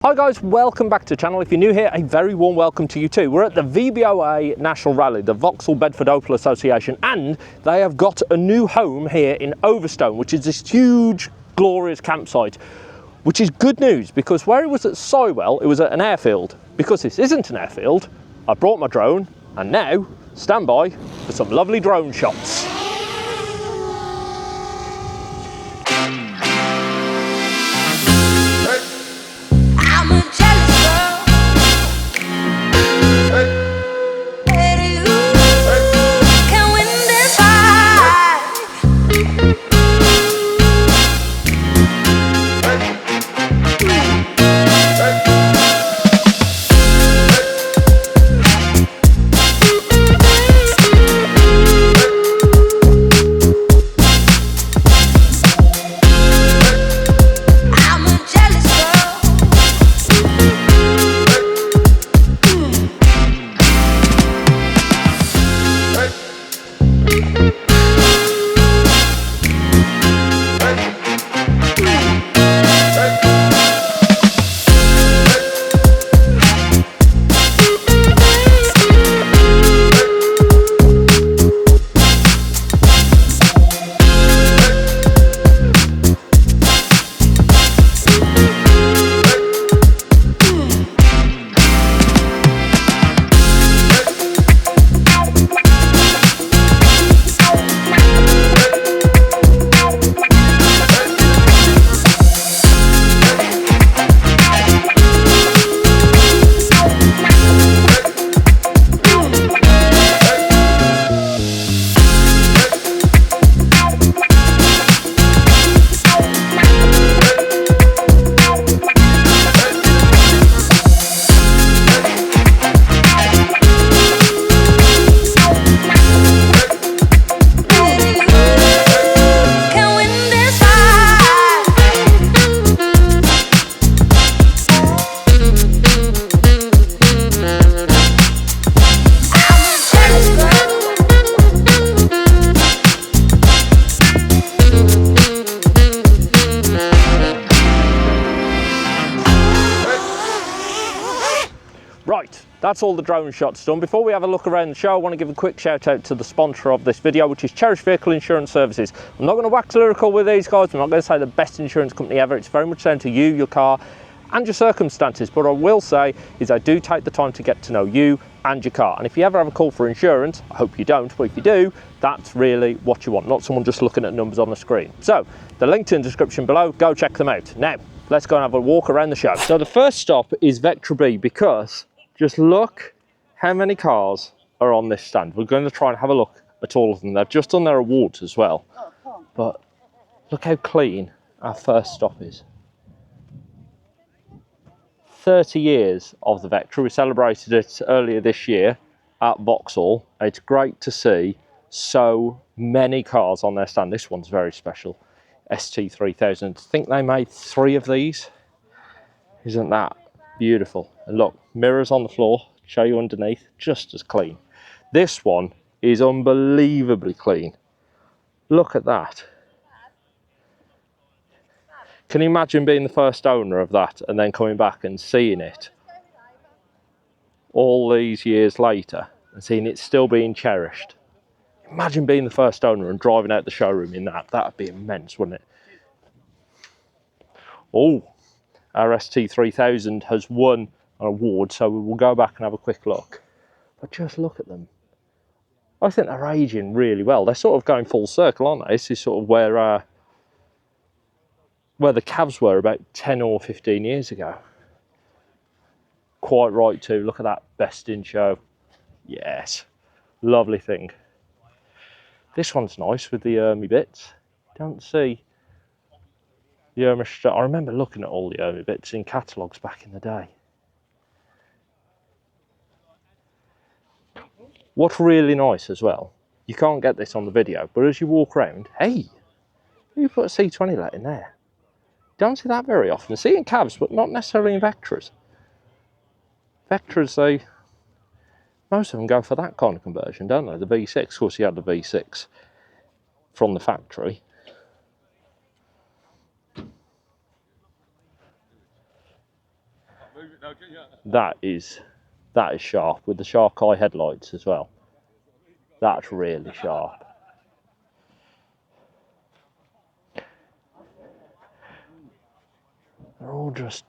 Hi guys, welcome back to the channel. If you're new here, a very warm welcome to you too. We're at the VBOA National Rally, the Vauxhall Bedford Opel Association, and they have got a new home here in Overstone, which is this huge, glorious campsite, which is good news because where it was at Sywell, it was at an airfield. Because this isn't an airfield, I brought my drone, and now, stand by for some lovely drone shots. Right, that's all the drone shots done. Before we have a look around the show, I want to give a quick shout out to the sponsor of this video, which is Cherish Vehicle Insurance Services. I'm not going to wax lyrical with these guys. I'm not going to say the best insurance company ever. It's very much down to you, your car and your circumstances. But what I will say is I do take the time to get to know you and your car. And if you ever have a call for insurance, I hope you don't, but if you do, that's really what you want, not someone just looking at numbers on the screen. So the link's in the description below, go check them out. Now, let's go and have a walk around the show. So the first stop is Vectra B because just look how many cars are on this stand. We're going to try and have a look at all of them. They've just done their awards as well. But look how clean our first stop is. 30 years of the Vectra. We celebrated it earlier this year at Vauxhall. It's great to see so many cars on their stand. This one's very special. ST3000. I think they made 3 of these. Isn't that beautiful? And look, mirrors on the floor, show you underneath, just as clean. This one is unbelievably clean. Look at that. Can you imagine being the first owner of that and then coming back and seeing it all these years later and seeing it still being cherished? Imagine being the first owner and driving out the showroom in that. That would be immense, wouldn't it? Oh, our ST3000 has won an award, so we will go back and have a quick look. But just look at them. I think they're aging really well. They're sort of going full circle, aren't they? This is sort of where the Cavs were about 10 or 15 years ago. Quite right too. Look at that best in show. Yes, lovely thing. This one's nice with the Ermy bits. Don't see the Ermy. I remember looking at all the Ermy bits in catalogues back in the day. What's really nice as well, you can't get this on the video, but as you walk around, hey, you put a C20 let in there. Don't see that very often. See in Cavs, but not necessarily in Vectras. Vectras, most of them go for that kind of conversion, don't they? The V6, of course you had the V6 from the factory. That is sharp, with the shark eye headlights as well. That's really sharp. They're all just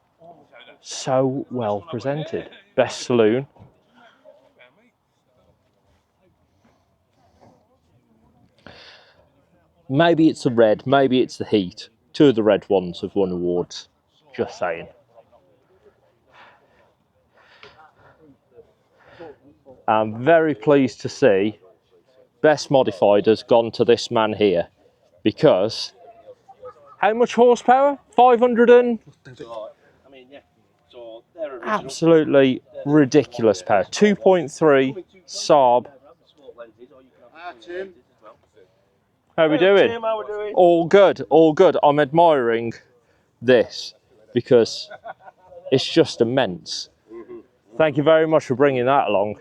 so well presented. Best saloon. Maybe it's the red, maybe it's the heat. Two of the red ones have won awards. Just saying. I'm very pleased to see Best Modified has gone to this man here, because how much horsepower? 500 and... Absolutely ridiculous power. 2.3 Saab. How are we doing? All good, all good. I'm admiring this because it's just immense. Thank you very much for bringing that along.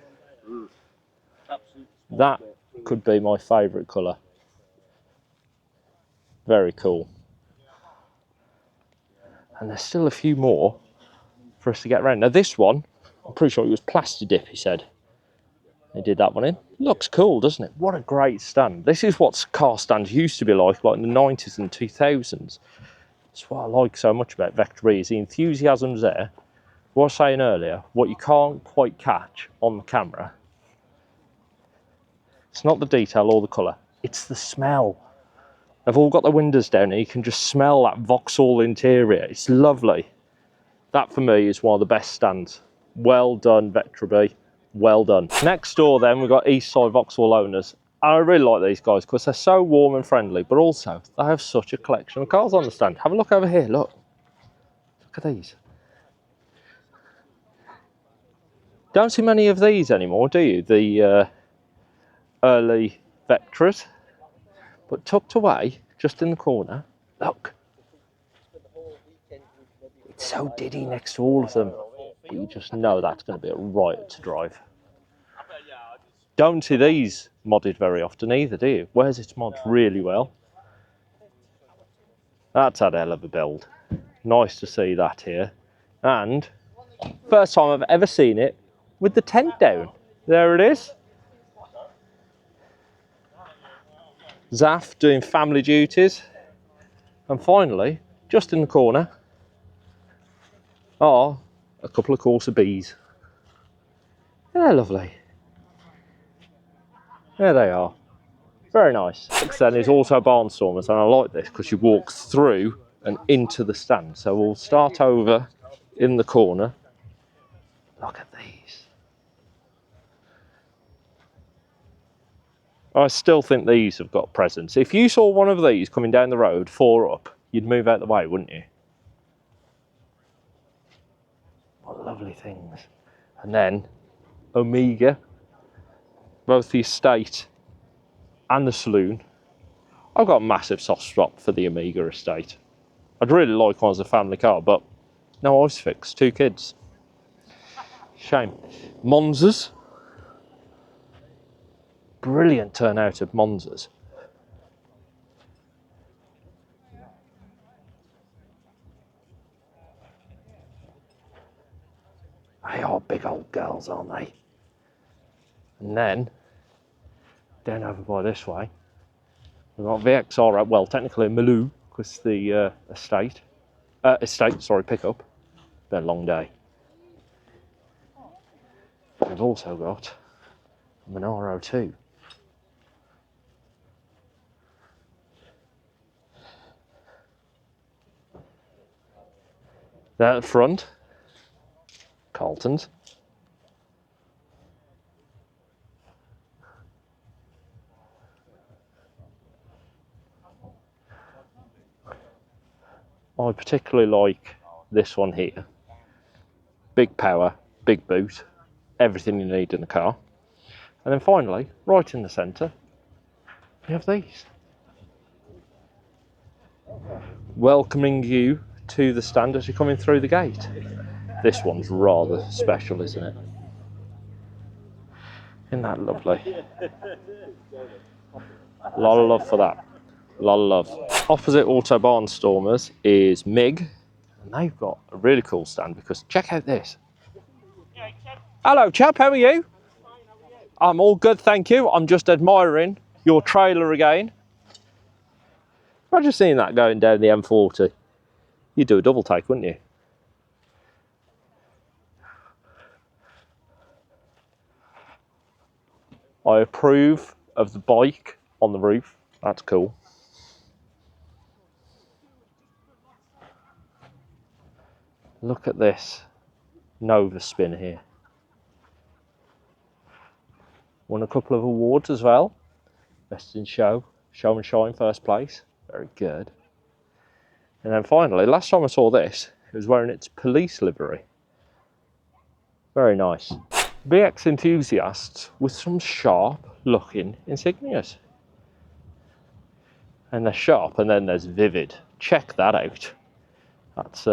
That could be my favourite colour. Very cool. And there's still a few more for us to get around. Now this one, I'm pretty sure it was Plasti Dip, he said. They did that one in. Looks cool, doesn't it? What a great stand. This is what car stands used to be like in the 90s and 2000s. That's what I like so much about Vectra, is the enthusiasm's there. What I was saying earlier, what you can't quite catch on the camera, it's not the detail or the colour, it's the smell. They've all got the windows down and you can just smell that Vauxhall interior. It's lovely. That for me is one of the best stands. Well done, Vectra B. Well done. Next door then, we've got East Side Vauxhall owners. And I really like these guys because they're so warm and friendly, but also they have such a collection of cars on the stand. Have a look over here, look. Look at these. Don't see many of these anymore, do you? The early Vectras. But tucked away, just in the corner, look. It's so diddy next to all of them. But you just know that's going to be a riot to drive. Don't see these modded very often either, do you? Where's its mod really well? That's had a hell of a build. Nice to see that here. And first time I've ever seen it with the tent down. There it is. Zaf doing family duties. And finally, just in the corner, are a couple of Corsa Bs. They're lovely. There they are. Very nice. Next then is also Barnstormers, and I like this because you walk through and into the stand. So we'll start over in the corner. Look at these. I still think these have got presence. If you saw one of these coming down the road, 4 up, you'd move out the way, wouldn't you? What lovely things. And then Omega, both the estate and the saloon. I've got a massive soft spot for the Omega estate. I'd really like one as a family car, but no ice fix, 2 kids. Shame. Monzas. Brilliant turnout of Monzas. They are big old girls, aren't they? And then, down over by this way, we've got VXR, well, technically a Maloo, because the pickup. Been a long day. We've also got a Monaro 2. There at the front, Carlton's. I particularly like this one here. Big power, big boot, everything you need in a car. And then finally, right in the centre, we have these. Welcoming you to the stand as you're coming through the gate. This one's rather special, isn't it? Isn't that lovely? A lot of love for that. A lot of love. Opposite Auto Barnstormers is MIG, And they've got a really cool stand because check out this. Hello chap, how are you? I'm all good, thank you. I'm just admiring your trailer again. Imagine seeing that going down the M40. You'd do a double take, wouldn't you? I approve of the bike on the roof. That's cool. Look at this Nova spin here. Won a couple of awards as well. Best in show, show and shine, first place. Very good. And then finally, last time I saw this, it was wearing its police livery. Very nice. BX enthusiasts with some sharp looking Insignias. And they're sharp, and then there's vivid. Check that out. That's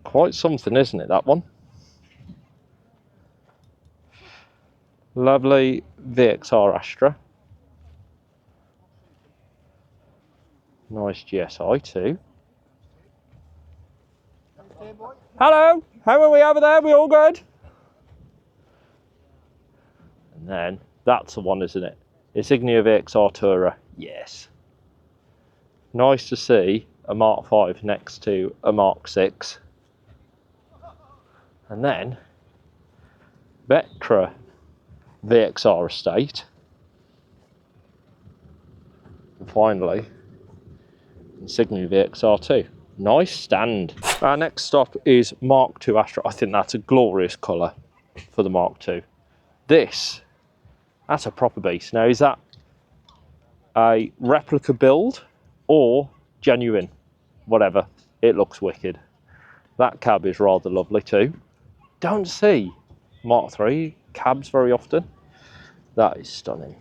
quite something, isn't it, that one? Lovely VXR Astra. Nice GSI too. Hello, how are we over there? We all good? And then that's the one, isn't it? Insignia VXR Tourer. Yes. Nice to see a Mark 5 next to a Mark 6. And then Vectra VXR estate. And finally, Insignia VXR2. Nice stand. Our next stop is Mark II Astra. I think that's a glorious colour for the Mark II. That's a proper beast. Now, is that a replica build or genuine? Whatever. It looks wicked. That cab is rather lovely too. Don't see Mark III cabs very often. That is stunning.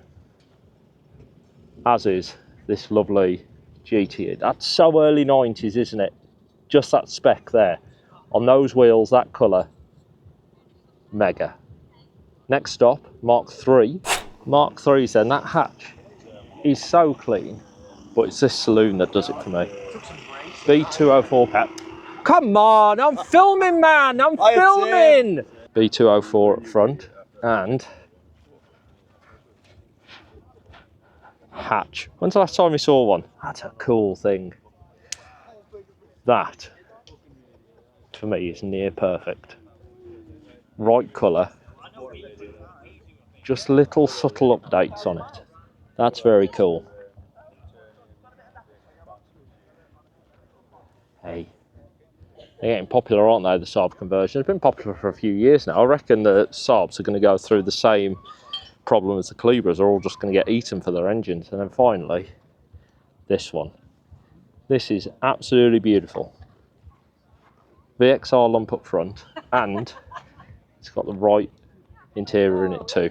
As is this lovely GT. That's so early 90s, isn't it? Just that spec there. On those wheels, that colour. Mega. Next stop, Mark III. Mark III's then, that hatch is so clean, but it's this saloon that does it for me. B204 pep. Come on, I'm filming, man, I'm filming! B204 up front, and hatch. When's the last time we saw one? That's a cool thing. That, for me, is near perfect. Right colour. Just little subtle updates on it. That's very cool. Hey. They're getting popular, aren't they, the Saab conversion? It's been popular for a few years now. I reckon the Saabs are going to go through the same problem as the Calibras. Are all just going to get eaten for their engines. And then finally, this one. This is absolutely beautiful. VXR lump up front, and it's got the right interior in it too.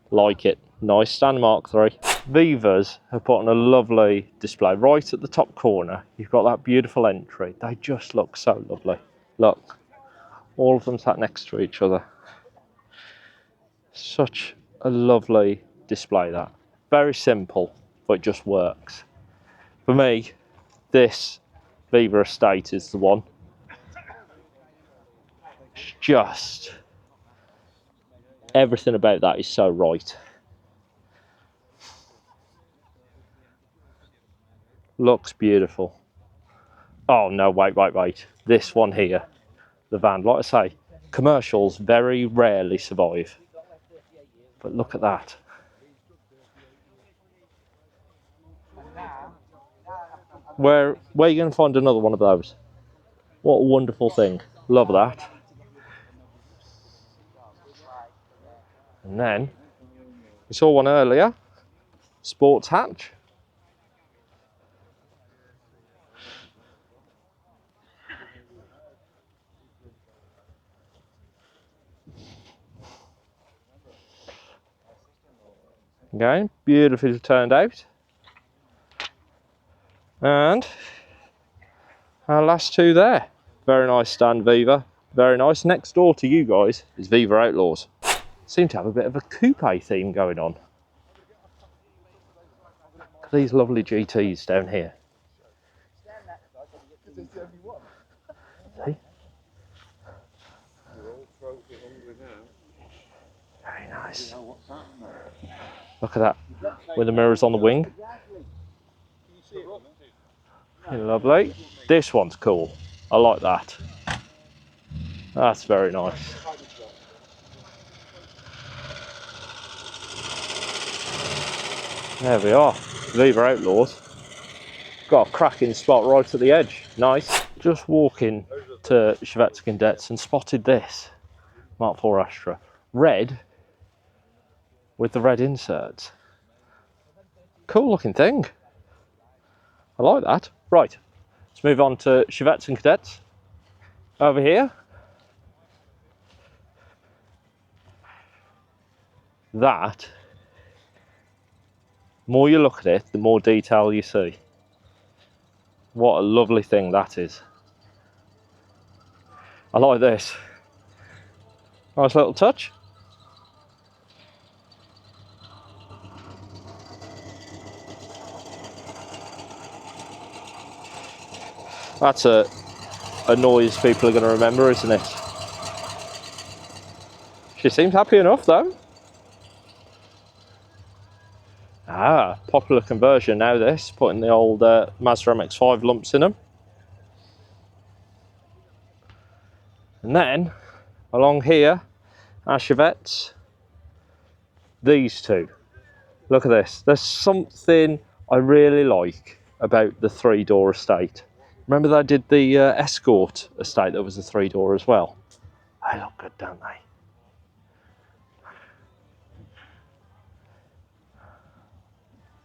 Like it. Nice stand, Mark III. Vivas have put on a lovely display right at the top corner. You've got that beautiful entry. They just look so lovely. Look, all of them sat next to each other. Such a lovely display, that. Very simple, but it just works. For me, this Viva estate is the one. It's just everything about that is so right. Looks beautiful. Oh no, wait. This one here, the van, like I say, commercials very rarely survive. But look at that. Where are you going to find another one of those? What a wonderful thing. Love that. And then, we saw one earlier, sports hatch. Again, beautifully turned out. And our last two there. Very nice stand, Viva. Very nice. Next door to you guys is Viva Outlaws. Seem to have a bit of a coupe theme going on. these lovely GTs down here. See? Very nice. Look at that, with the mirrors on the wing. Lovely. This one's cool. I like that. That's very nice. There we are. Viva Outlaws. Got a cracking spot right at the edge. Nice. Just walking to Chevette Cadets and spotted this Mark IV Astra. Red with the red inserts. Cool looking thing. I like that. Right, let's move on to Chevettes and Cadets. Over here. That, the more you look at it, the more detail you see. What a lovely thing that is. I like this. Nice little touch. That's a noise people are going to remember, isn't it? She seems happy enough though. Ah, popular conversion now this, putting the old Mazda MX-5 lumps in them. And then, along here, our Chevettes, these two. Look at this. There's something I really like about the three-door estate. Remember they did the Escort estate that was a three-door as well? They look good, don't they?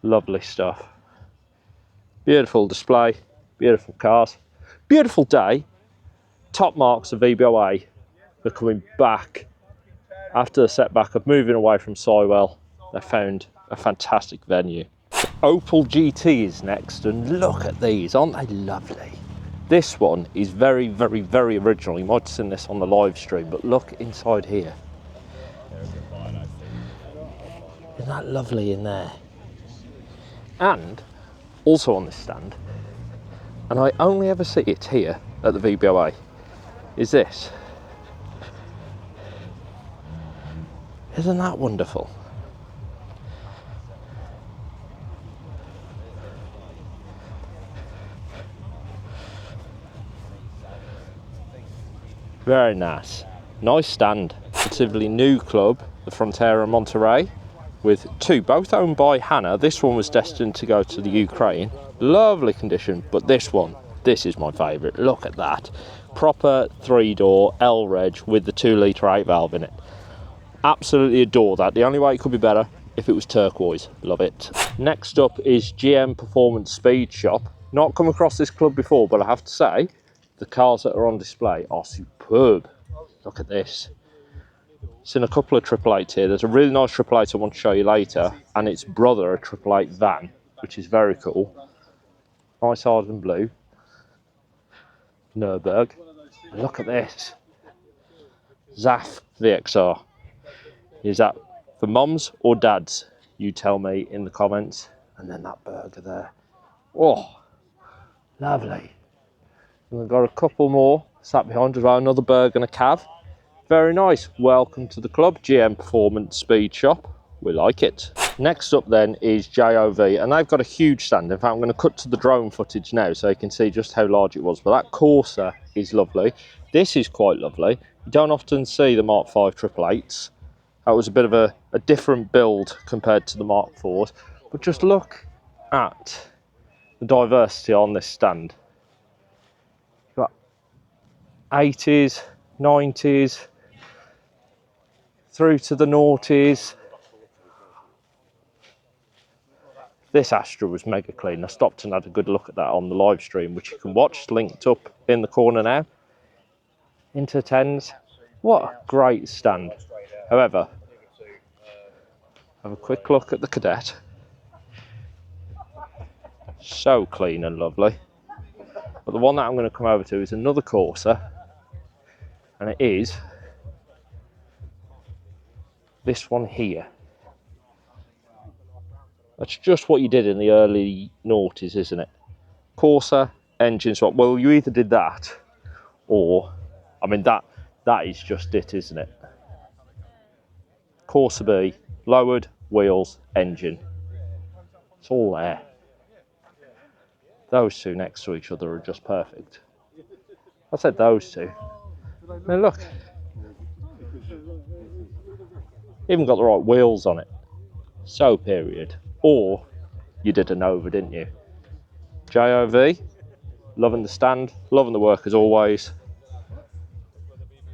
Lovely stuff. Beautiful display, beautiful cars, beautiful day. Top marks of VBOA for coming back after the setback of moving away from Sywell. They found a fantastic venue. Opel GT is next, and look at these, aren't they lovely? This one is very, very, very original. You might have seen this on the live stream, but look inside here. Isn't that lovely in there? And also on this stand, and I only ever see it here at the VBOA, is this. Isn't that wonderful? Very nice. Nice stand. Relatively new club, the Frontera Monterey, with two, both owned by Hannah. This one was destined to go to the Ukraine. Lovely condition, but this one, this is my favourite. Look at that. Proper three-door L-Reg with the 2-litre 8-valve in it. Absolutely adore that. The only way it could be better if it was turquoise. Love it. Next up is GM Performance Speed Shop. Not come across this club before, but I have to say, the cars that are on display are superb. Look at this. Seen a couple of 888s here. There's a really nice 888 I want to show you later, and its brother, a 888 van, which is very cool. Nice ardent blue. Nürburg. And look at this. Zaf VXR. Is that for mums or dads? You tell me in the comments. And then that burger there. Oh, lovely. And we've got a couple more sat behind as well. Another burger and a cav. Very nice. Welcome to the club, GM Performance Speed Shop. We like it. Next up then is JOV, and they've got a huge stand. In fact, I'm going to cut to the drone footage now so you can see just how large it was. But that Corsa is lovely. This is quite lovely. You don't often see the Mark V 888s. That was a bit of a different build compared to the Mark IVs. But just look at the diversity on this stand. You've got 80s, 90s, through to the noughties. This Astra was mega clean. I stopped and had a good look at that on the live stream, which you can watch, linked up in the corner now. Into 10s. What a great stand. However, have a quick look at the Cadet. So clean and lovely. But the one that I'm going to come over to is another Corsa, and it is this one here. That's just what you did in the early noughties, isn't it? Corsa, engine swap. Well, you either did that or, I mean, that is just it, isn't it? Corsa B, lowered, wheels, engine. It's all there. Those two next to each other are just perfect. I said those two. Now look. Even got the right wheels on it. So period. Or you did a Nova, didn't you? JOV, loving the stand, loving the work as always.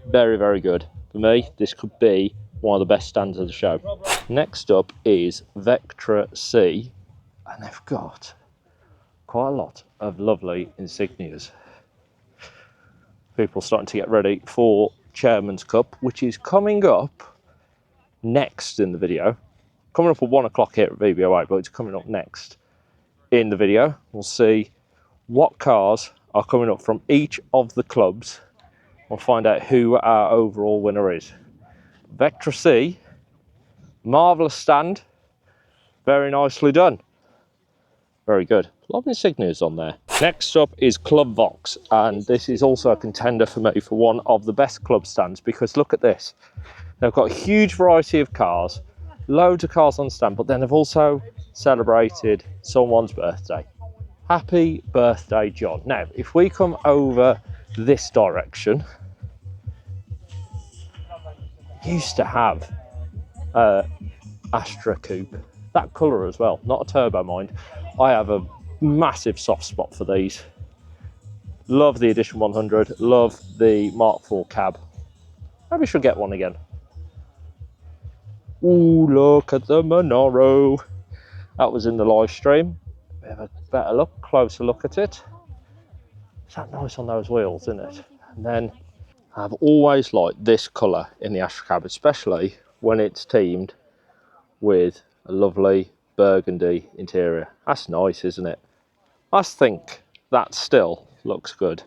Very, very good. For me, this could be one of the best stands of the show. Next up is Vectra C, and they've got quite a lot of lovely Insignias. People are starting to get ready for Chairman's Cup, which is coming up next in the video. Coming up at 1 o'clock here at VBOA, but it's coming up next in the video. We'll see what cars are coming up from each of the clubs. We'll find out who our overall winner is. Vectra C, marvellous stand, very nicely done. Very good. A lot of Insignias on there. Next up is Club Vaux, and this is also a contender for me for one of the best club stands, because look at this. They've got a huge variety of cars, loads of cars on stand, but then they've also celebrated someone's birthday. Happy birthday, John. Now, if we come over this direction, used to have Astra coupe, that colour as well, not a turbo mind. I have a massive soft spot for these. Love the Edition 100, love the Mark IV cab. Maybe I should get one again. Ooh, look at the Monaro. That was in the live stream. We have a better look, closer look at it. Is that nice on those wheels, isn't it? And then I've always liked this colour in the Astra cab, especially when it's teamed with a lovely burgundy interior. That's nice, isn't it? I think that still looks good.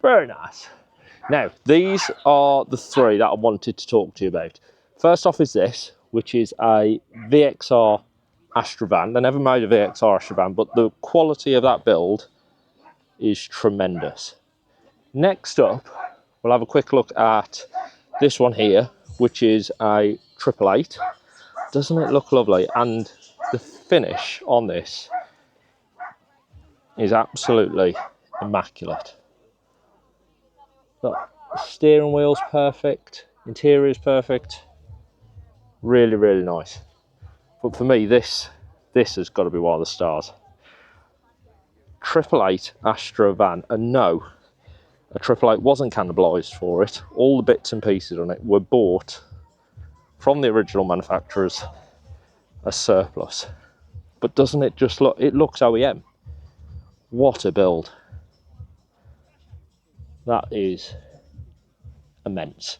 Very nice. Now, these are the three that I wanted to talk to you about. First off is this, which is a VXR Astra van. They never made a VXR Astra van, but the quality of that build is tremendous. Next up, we'll have a quick look at this one here, which is a 888. Doesn't it look lovely? And the finish on this is absolutely immaculate. Look, steering wheel's perfect, interior's perfect. Really, really nice. But for me, this has got to be one of the stars. 888 Astra van, and no, a 888 wasn't cannibalised for it. All the bits and pieces on it were bought from the original manufacturers as surplus. But doesn't it just look, it looks OEM. What a build. That is immense.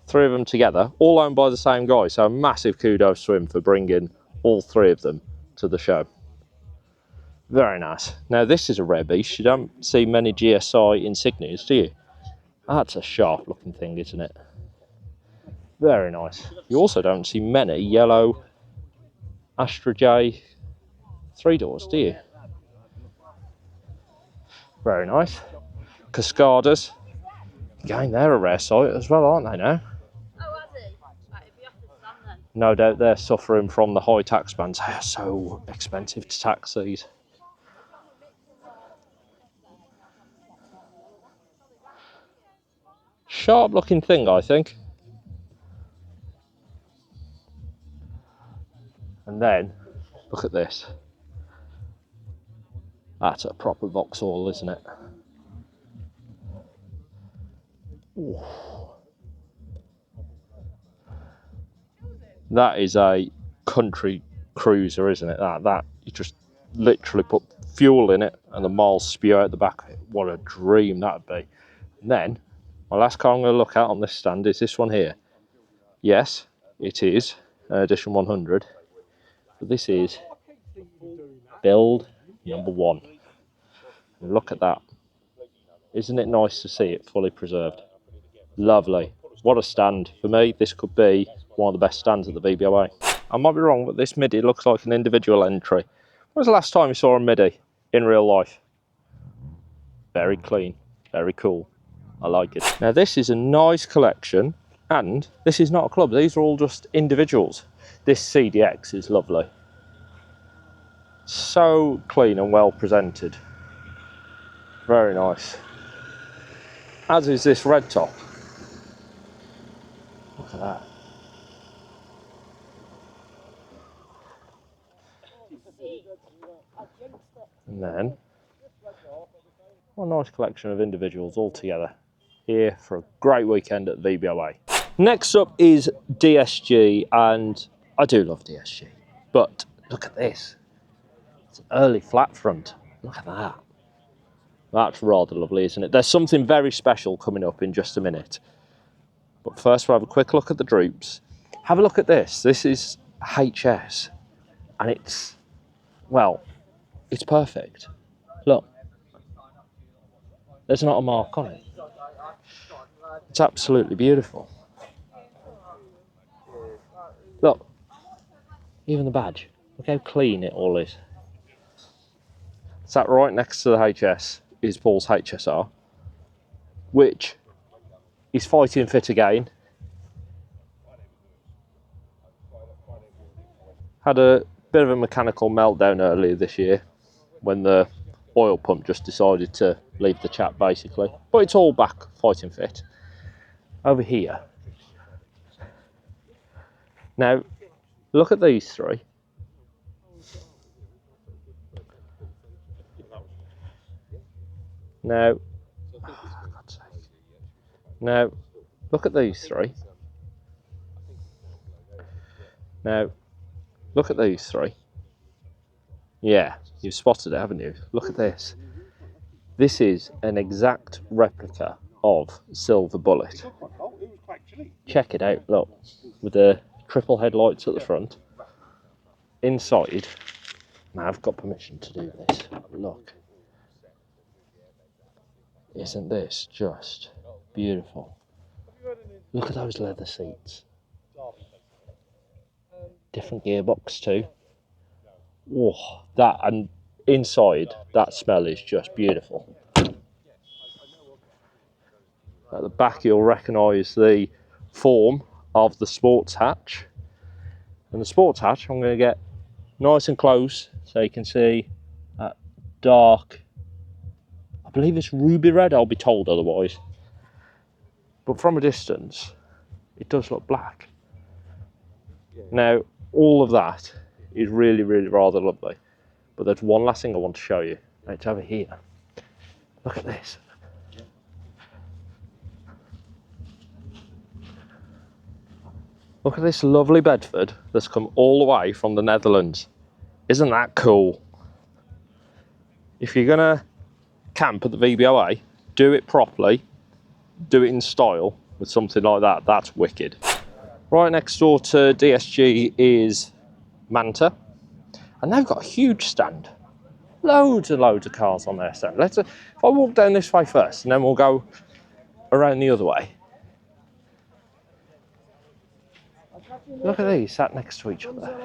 Three of them together, all owned by the same guy, so a massive kudos to him for bringing all three of them to the show. Very nice. Now this is a rare beast. You don't see many GSI Insignias, do you? That's a sharp looking thing, isn't it? Very nice. You also don't see many yellow Astra J 3-doors, do you? Very nice. Cascadas. Again, they're a rare sight as well, aren't they now? No doubt they're suffering from the high tax bands. They are so expensive to tax these. Sharp looking thing, I think. And then, look at this. That's a proper Vauxhall, isn't it? Ooh. That is a country cruiser, isn't it? That you just literally put fuel in it and the miles spew out the back of it. What a dream that'd be. And then my last car I'm going to look at on this stand is this one here. Yes, it is an Edition 100, but this is build number 1. And look at that. Isn't it nice to see it fully preserved? Lovely. What a stand. For me, this could be one of the best stands at the VBOA. I might be wrong, but this Midi looks like an individual entry. When was the last time you saw a Midi in real life? Very clean, very cool. I like it. Now this is a nice collection, and this is not a club. These are all just individuals. This CDX is lovely. So clean and well presented. Very nice. As is this red top. Look at that. And then, what a nice collection of individuals all together here for a great weekend at VBOA. Next up is DSG, and I do love DSG, but look at this. It's an early flat front. Look at that. That's rather lovely, isn't it? There's something very special coming up in just a minute. But first we'll have a quick look at the droops. Have a look at this. This is HS, and it's, well, it's perfect. Look, there's not a mark on it. It's absolutely beautiful. Look, even the badge. Look how clean it all is. Sat right next to the HS is Paul's HSR, which is fighting fit again. Had a bit of a mechanical meltdown earlier this year when the oil pump just decided to leave the chat basically, but it's all back fighting fit. Over here, now look at these three. Now, oh, for God's sake. Now, look at these three. Now, look at these three. Yeah, you've spotted it, haven't you? Look at this. This is an exact replica of Silver Bullet. Check it out, look, with the triple headlights at the front. Inside, now I've got permission to do this, look. Isn't this just beautiful? Look at those leather seats. Different gearbox too. Oh, that, and inside, that smell is just beautiful. At the back you'll recognise the form of the sports hatch. And the sports hatch I'm going to get nice and close so you can see that dark, I believe it's ruby red, I'll be told otherwise. But from a distance, it does look black. Now, all of that is really, really rather lovely. But there's one last thing I want to show you. It's over here. Look at this. Look at this lovely Bedford that's come all the way from the Netherlands. Isn't that cool? If you're gonna camp at the VBOA, do it properly, do it in style with something like that. That's wicked. Right next door to DSG is Manta, and they've got a huge stand. Loads and loads of cars on their stand. If I walk down this way first, and then we'll go around the other way. Look at these sat next to each other.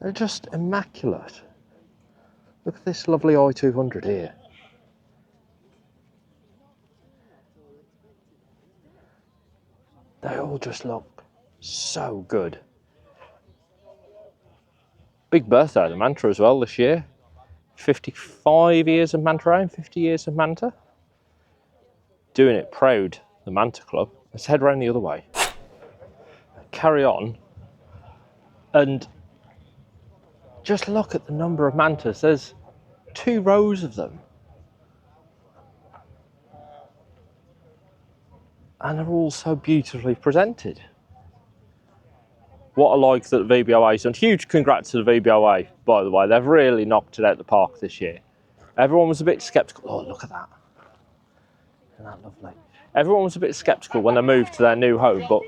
They're just immaculate. Look at this lovely i200 here. They all just look so good. Big birthday of the Manta as well this year. 55 years of Manta around, 50 years of Manta. Doing it proud, the Manta Club. Let's head round the other way. Carry on. And just look at the number of Mantas. There's 2 rows of them. And they're all so beautifully presented. What I like that the VBOA's done. Huge congrats to the VBOA, by the way. They've really knocked it out of the park this year. Everyone was a bit sceptical. Oh, look at that. Isn't that lovely? Everyone was a bit sceptical when they moved to their new home, but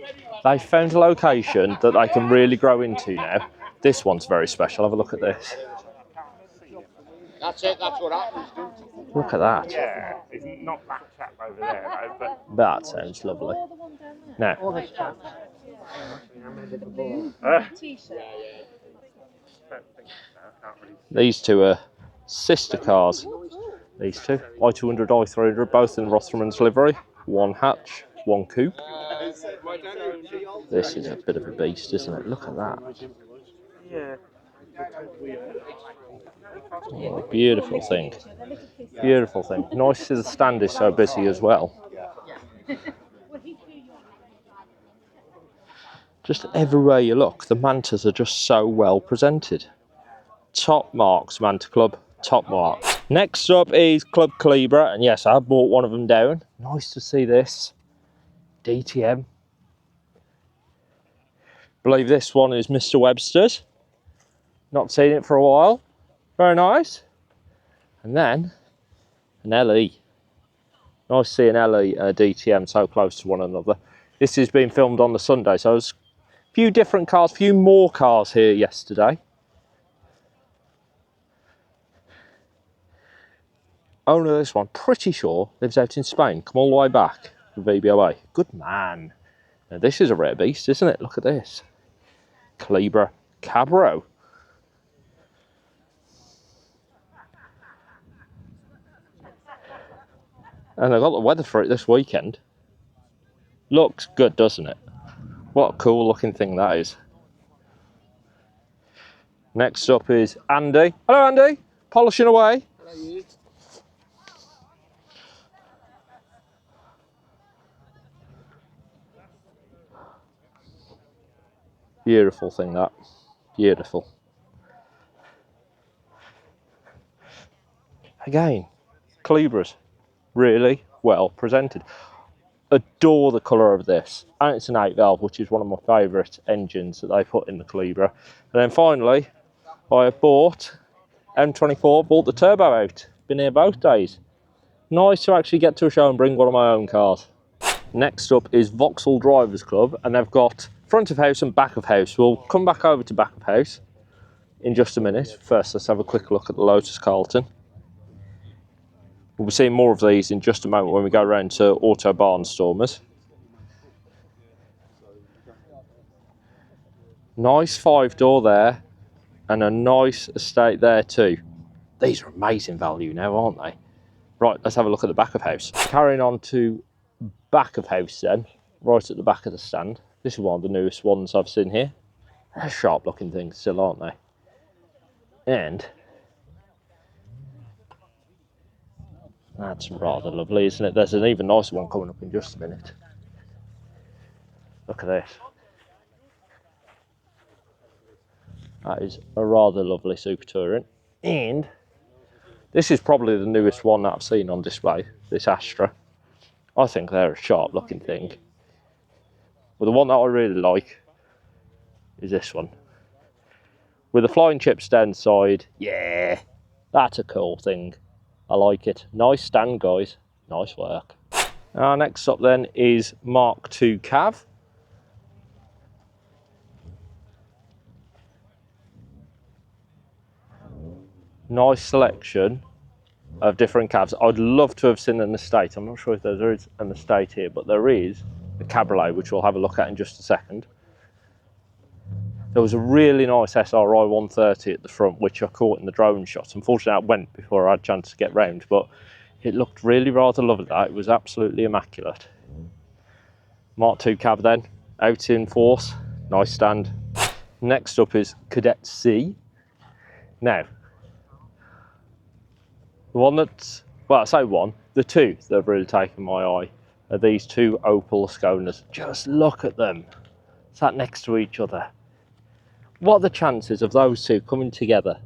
they found a location that they can really grow into now. This one's very special. Have a look at this. That's it, that's what happens, don't you? Look at that. Yeah, it's not that chap over there though, but That sounds lovely. Now, these two are sister cars. These two, i200, i300, both in Rotherham's livery. One hatch, one coupe. This is a bit of a beast, isn't it? Look at that. Oh, beautiful thing. Beautiful thing. Nice to see the stand is so busy as well. Just everywhere you look, the Mantas are just so well presented. Top marks, Manta Club, top marks. Next up is Club Calibra, and yes, I bought one of them down. Nice to see this. DTM. Believe this one is Mr. Webster's. Not seen it for a while. Very nice. And then an LE. Nice to see an LE and a DTM so close to one another. This is being filmed on the Sunday, so there's a few different cars, a few more cars here yesterday. Owner of this one, pretty sure, lives out in Spain. Come all the way back for VBOA. Good man. Now this is a rare beast, isn't it? Look at this. Calibra Cabrio. And I got the weather for it this weekend. Looks good, doesn't it? What a cool looking thing that is. Next up is Andy. Hello Andy, polishing away. Hello. Beautiful thing that, beautiful. Again, Calibras, really well presented. Adore the colour of this, and it's an 8 valve, which is one of my favourite engines that they put in the Calibra. And then finally, I have bought M24, bought the turbo out. Been here both days. Nice to actually get to a show and bring one of my own cars. Next up is Vauxhall Drivers Club, and they've got front of house and back of house. We'll come back over to back of house in just a minute. First, let's have a quick look at the Lotus Carlton. We'll be seeing more of these in just a moment when we go around to Auto Barnstormers. Nice 5-door there, and a nice estate there too. These are amazing value now, aren't they? Right, let's have a look at the back of house. Carrying on to back of house then, right at the back of the stand. This is one of the newest ones I've seen here. They're sharp looking things still, aren't they? And that's rather lovely, isn't it? There's an even nicer one coming up in just a minute. Look at this. That is a rather lovely Super Touring. And this is probably the newest one that I've seen on display, this Astra. I think they're a sharp looking thing. But the one that I really like is this one. With the flying chips down the side, yeah, that's a cool thing. I like it. Nice stand, guys. Nice work. Next up then is Mark II Cav. Nice selection of different cabs. I'd love to have seen an estate. I'm not sure if there is an estate here, but there is a Cavalier, which we'll have a look at in just a second. There was a really nice SRI 130 at the front, which I caught in the drone shot. Unfortunately, it went before I had a chance to get round, but it looked really rather lovely. That it was absolutely immaculate. Mark II Cav then, out in force, nice stand. Next up is Cadet C. Now, the one that's, well, I say one, the two that have really taken my eye are these two Opel Asconas. Just look at them, sat next to each other. What are the chances of those two coming together?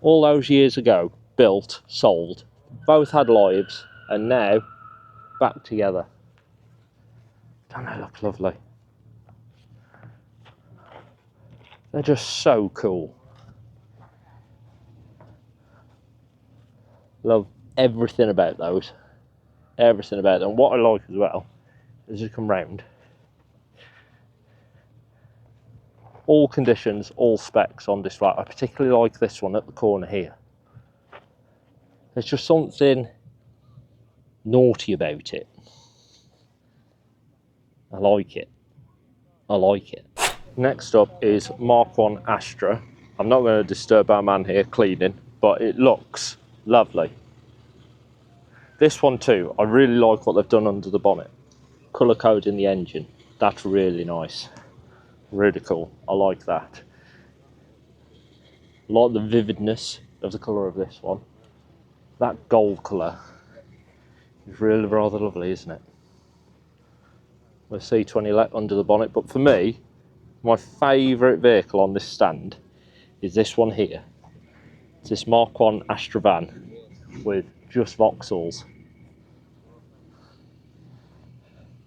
All those years ago, built, sold, both had lives, and now back together. Don't they look lovely? They're just so cool. Love everything about those. Everything about them. What I like as well, as you come round, all conditions, all specs on display. I particularly like this one at the corner here. There's just something naughty about it. I like it. I like it. Next up is Mark 1 Astra. I'm not going to disturb our man here cleaning, but it looks lovely. This one too, I really like what they've done under the bonnet. Colour coding the engine. That's really nice. Really cool. I like that. I like the vividness of the colour of this one. That gold colour is really rather lovely, isn't it? With C20 let under the bonnet, but for me, my favourite vehicle on this stand is this one here. It's this Mark 1 Astra van with just Vauxhalls.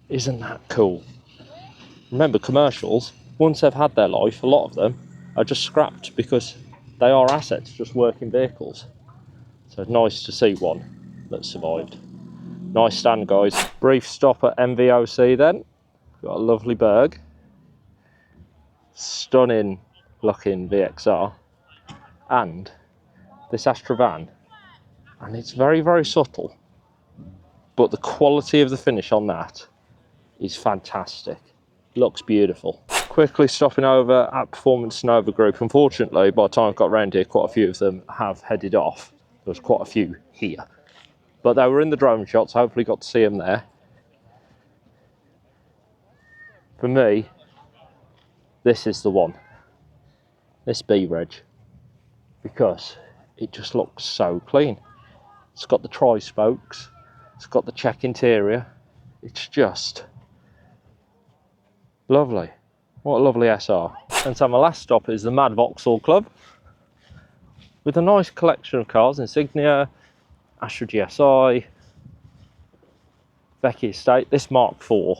Isn't that cool? Remember, commercials, once they've had their life, a lot of them are just scrapped because they are assets, just working vehicles. So it's nice to see one that survived. Nice stand, guys. Brief stop at MVOC then. Got a lovely Berg. Stunning looking VXR. And this Astra van. And it's very, very subtle. But the quality of the finish on that is fantastic. Looks beautiful. Quickly stopping over at Performance Nova Group. Unfortunately, by the time I got around here, quite a few of them have headed off. There was quite a few here. But they were in the drone shots, hopefully got to see them there. For me, this is the one. This B-Reg. Because it just looks so clean. It's got the tri-spokes. It's got the check interior. It's just lovely. What a lovely SR. And so my last stop is the Mad Vauxhall Club. With a nice collection of cars. Insignia, Astra GSI, Vectra Estate. This Mark IV.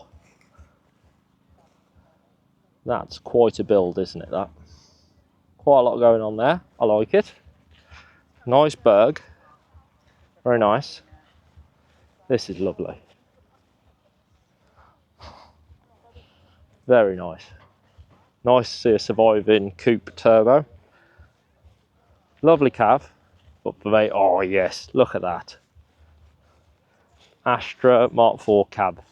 That's quite a build, isn't it, that? Quite a lot going on there. I like it. Nice Berg. Very nice. This is lovely. Very nice. Nice to see a surviving coupe turbo. Lovely cav. But for me, oh yes, look at that. Astra Mark IV cab.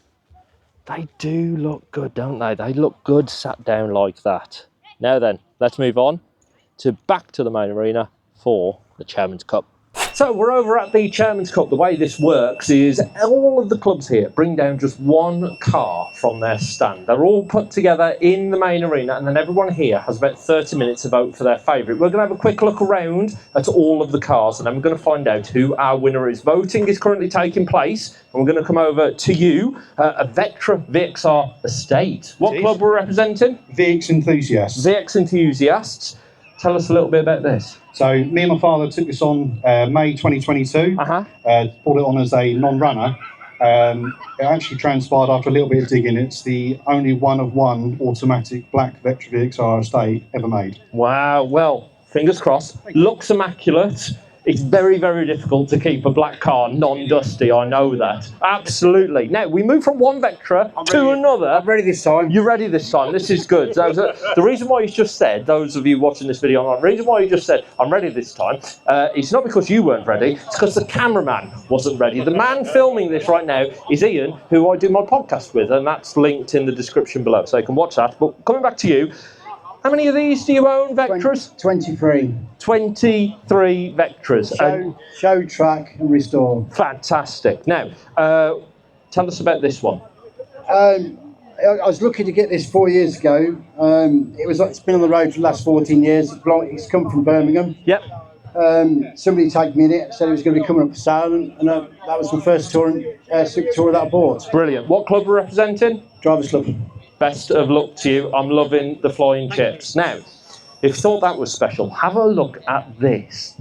They do look good, don't they? They look good sat down like that. Now then, let's move on to back to the main arena for the Chairman's Cup. So we're over at the Chairman's Cup. The way this works is all of the clubs here bring down just one car from their stand. They're all put together in the main arena, and then everyone here has about 30 minutes to vote for their favourite. We're going to have a quick look around at all of the cars, and then we're going to find out who our winner is. Voting is currently taking place, and we're going to come over to you, a Vectra VXR estate. What club we're representing? VX Enthusiasts. VX Enthusiasts. Tell us a little bit about this. So me and my father took this on May 2022. Brought it on as a non-runner. It actually transpired after a little bit of digging. It's the only one-of-one automatic black Vectra VXR estate ever made. Wow, well, fingers crossed. Looks immaculate. It's very, very difficult to keep a black car non-dusty, I know that. Absolutely. Now, we move from one Vectra to another. I'm ready this time. You're ready this time. This is good. The reason why you just said, those of you watching this video online, the reason why you just said, I'm ready this time, it's not because you weren't ready, it's because the cameraman wasn't ready. The man filming this right now is Ian, who I do my podcast with, and that's linked in the description below, so you can watch that. But coming back to you, how many of these do you own, Vectras? 23. 23 Vectras. Show, track and restore. Fantastic. Now, tell us about this one. I was looking to get this 4 years ago. It's been on the road for the last 14 years. It's come from Birmingham. Yep. Somebody tagged me in it, said it was going to be coming up for sale, and that was the first super tour that I bought. Brilliant. What club we're representing? Drivers Club. Best of luck to you. I'm loving the flying chips. Now, if you thought that was special, have a look at this.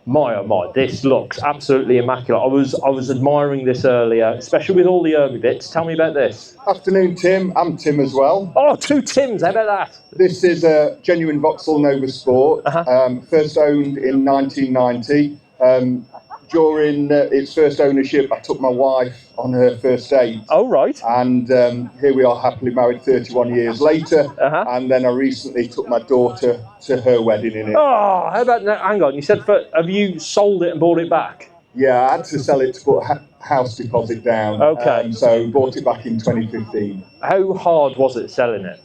My oh my, this looks absolutely immaculate. I was admiring this earlier, especially with all the Irby bits. Tell me about this. Afternoon, Tim. I'm Tim as well. Oh, two Tims. How about that? This is a genuine Vauxhall Nova Sport, first owned in 1990. during its first ownership, I took my wife on her first date. Oh, right. And here we are, happily married 31 years later. And then I recently took my daughter to her wedding in it. Oh, how about that? Hang on, you said, have you sold it and bought it back? Yeah, I had to sell it to put house deposit down. Okay. So bought it back in 2015. How hard was it selling it?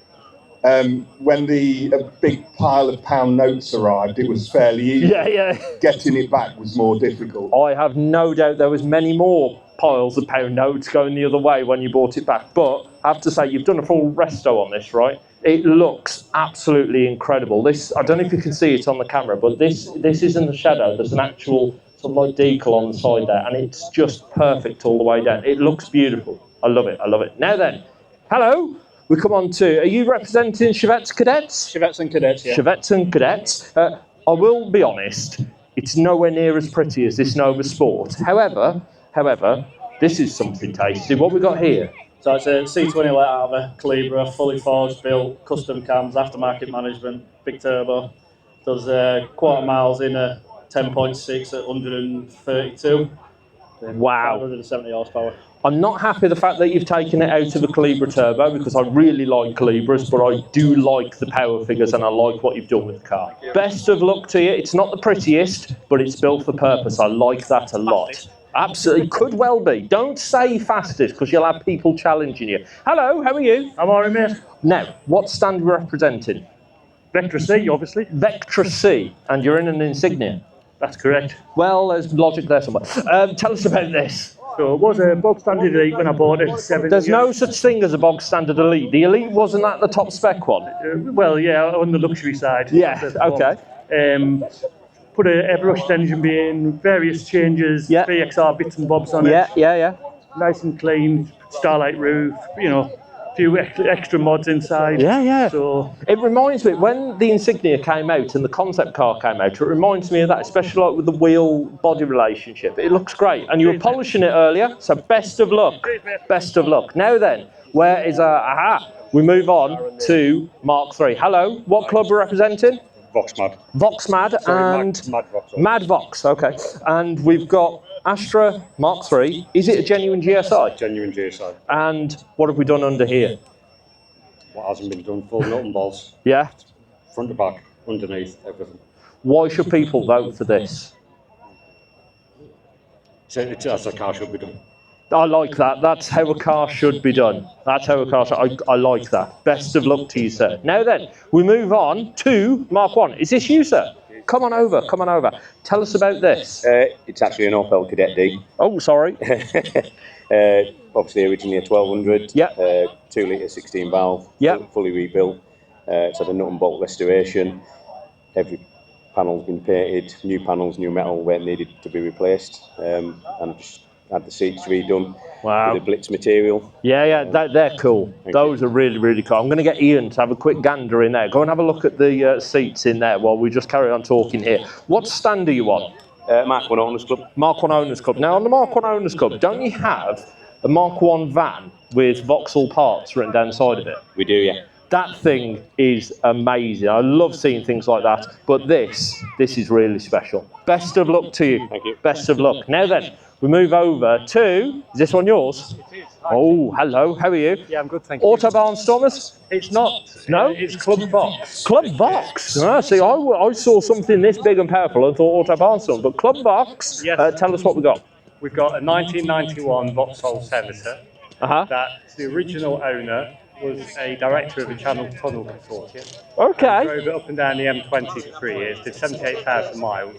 When the big pile of pound notes arrived, it was fairly easy. Yeah. Getting it back was more difficult. I have no doubt there was many more piles of pound notes going the other way when you bought it back. But I have to say, you've done a full resto on this, right? It looks absolutely incredible. This, I don't know if you can see it on the camera, but this isn't the shadow. There's an actual sort of like decal on the side there, and it's just perfect all the way down. It looks beautiful. I love it. I love it. Now then, hello. We come on to, are you representing Chevette Cadets? Chevette and Cadets, yeah. Chevette and Cadets. I will be honest, it's nowhere near as pretty as this Nova Sport. However, this is something tasty. What we got here? So it's a C20 let out of a Calibra, fully forged, built, custom cams, aftermarket management, big turbo. Does quarter miles in a 10.6 at 132. Wow. 570 horsepower. I'm not happy the fact that you've taken it out of a Calibra turbo, because I really like Calibras, but I do like the power figures and I like what you've done with the car. Best of luck to you. It's not the prettiest, but it's built for purpose. I like that a lot. Absolutely, could well be. Don't say fastest, because you'll have people challenging you. Hello, how are you? I'm alright, mate. Now, what stand are you representing? Vectra C, obviously. Vectra C, and you're in an Insignia. That's correct. Well, there's logic there somewhere. Tell us about this. So it was a bog standard Elite when I bought it. There's no such thing as a bog standard Elite. The Elite wasn't that the top spec one? Well, yeah, on the luxury side. Yeah, okay. Put a airbrushed engine bay in, various changes, Yeah. VXR bits and bobs on it. Yeah. Nice and clean, starlight roof, you know, a few extra mods inside. Yeah. So it reminds me, when the Insignia came out and the concept car came out, it reminds me of that, especially like with the wheel-body relationship. It looks great, and you were polishing it earlier, so best of luck. Best of luck. Now then, where is we move on to Mark III. Hello, what club are you representing? Vaux Mad and Mad Vaux, okay. And we've got Astra Mark III. Is it a genuine GSI? Genuine GSI. And what have we done under here? What hasn't been done, full nut and balls. Yeah? Front to back, underneath, everything. Why should people vote for this? It's as a car should be done. I like that. That's how a car should be done. That's how a car should. I like that. Best of luck to you, sir. Now then, we move on to Mark I. Is this you, sir? Come on over. Tell us about this. It's actually an Opel Cadet D. Oh, sorry. Obviously, originally a 1200. Yeah. 2 litre 16 valve. Yeah. Fully rebuilt. It's had a nut and bolt restoration. Every panel's been painted. New panels, new metal where it needed to be replaced. And just had the seats redone. Wow. With the Blitz material. Yeah, they're cool. Those are really, really cool. I'm going to get Ian to have a quick gander in there. Go and have a look at the seats in there while we just carry on talking here. What stand are you on? Mark 1 Owners Club. Mark 1 Owners Club. Now, on the Mark 1 Owners Club, don't you have a Mark 1 van with Vauxhall parts written down the side of it? We do, yeah. That thing is amazing. I love seeing things like that. But this is really special. Best of luck to you. Thank you. Best of luck. Now then, we move over to, is this one yours? it is. Oh, hello, how are you? Yeah, I'm good, thank you. Autobahn Stormers? It's not. No? It's Club Vaux. Club Vaux. See, I saw something this big and powerful and thought Autobahn Stormers, but Club Vaux, Yes. tell us what we got. We've got a 1991 Vauxhall Senator. That the original owner was a director of a Channel Tunnel Consortium. Okay. Drove it up and down the M20 for 3 years, did 78,000 miles,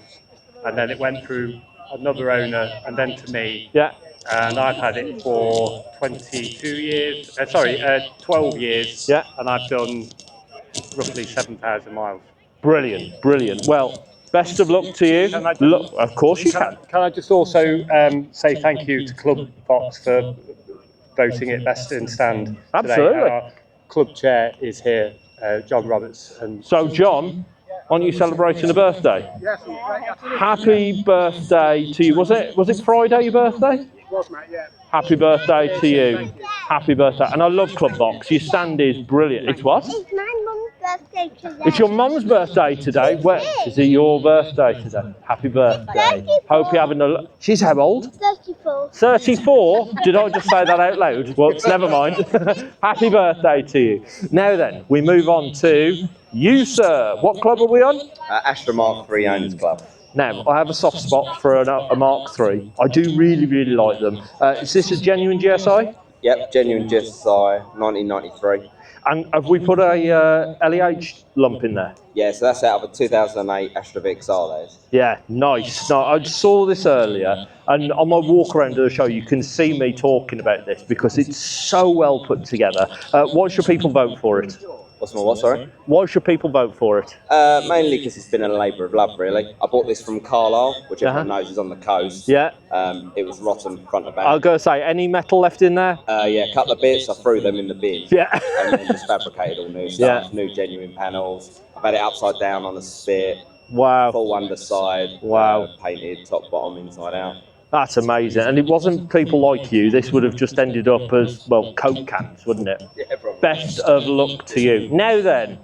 and then it went through another owner and then to me. Yeah. And I've had it for 22 years, 12 years. Yeah. And I've done roughly 7,000 miles. Brilliant, brilliant. Well, best of luck to you. Look, of course you can. Can I just also say thank you to Club Vaux for voting it best in stand Absolutely. today. Our club chair is here, John Roberts. And So, John, aren't you celebrating a birthday? Yes, Happy birthday to you. Was it Friday your birthday? was, mate, yeah. Happy birthday to you. Happy birthday. And I love Club Vaux. Your stand is brilliant. It's what? It's my mum's birthday It's your mum's birthday today. Where is it? Your birthday today? Happy birthday. Hope you're having a... She's how old? 34. 34? Did I just say that out loud? Whoops, never mind. Happy birthday to you. Now then, we move on to you, sir. What club are we on? Astra Mark III Owners Club. Now, I have a soft spot for a Mark III. I do really, really like them. Is this a genuine GSI? Yep, genuine GSI, 1993. And have we put a LEH lump in there? Yeah, so that's out of a 2008 Astra VXR. Yeah, nice. No, I saw this earlier, and on my walk around the show, you can see me talking about this because it's so well put together. Why should people vote for it? What's my what, sorry? Why should people vote for it? Mainly because it's been a labour of love, really. I bought this from Carlisle, which everyone knows is on the coast. Yeah. It was rotten front to back. I was going to say, any metal left in there? Yeah, a couple of bits, I threw them in the bin. Yeah. And then just fabricated all new stuff, new genuine panels. I've had it upside down on the spit. Wow. Full underside. Wow. Painted top, bottom, inside out. That's amazing. And it wasn't people like you. This would have just ended up as, well, Coke cans, wouldn't it? Yeah, probably. Best of luck to you. Now then,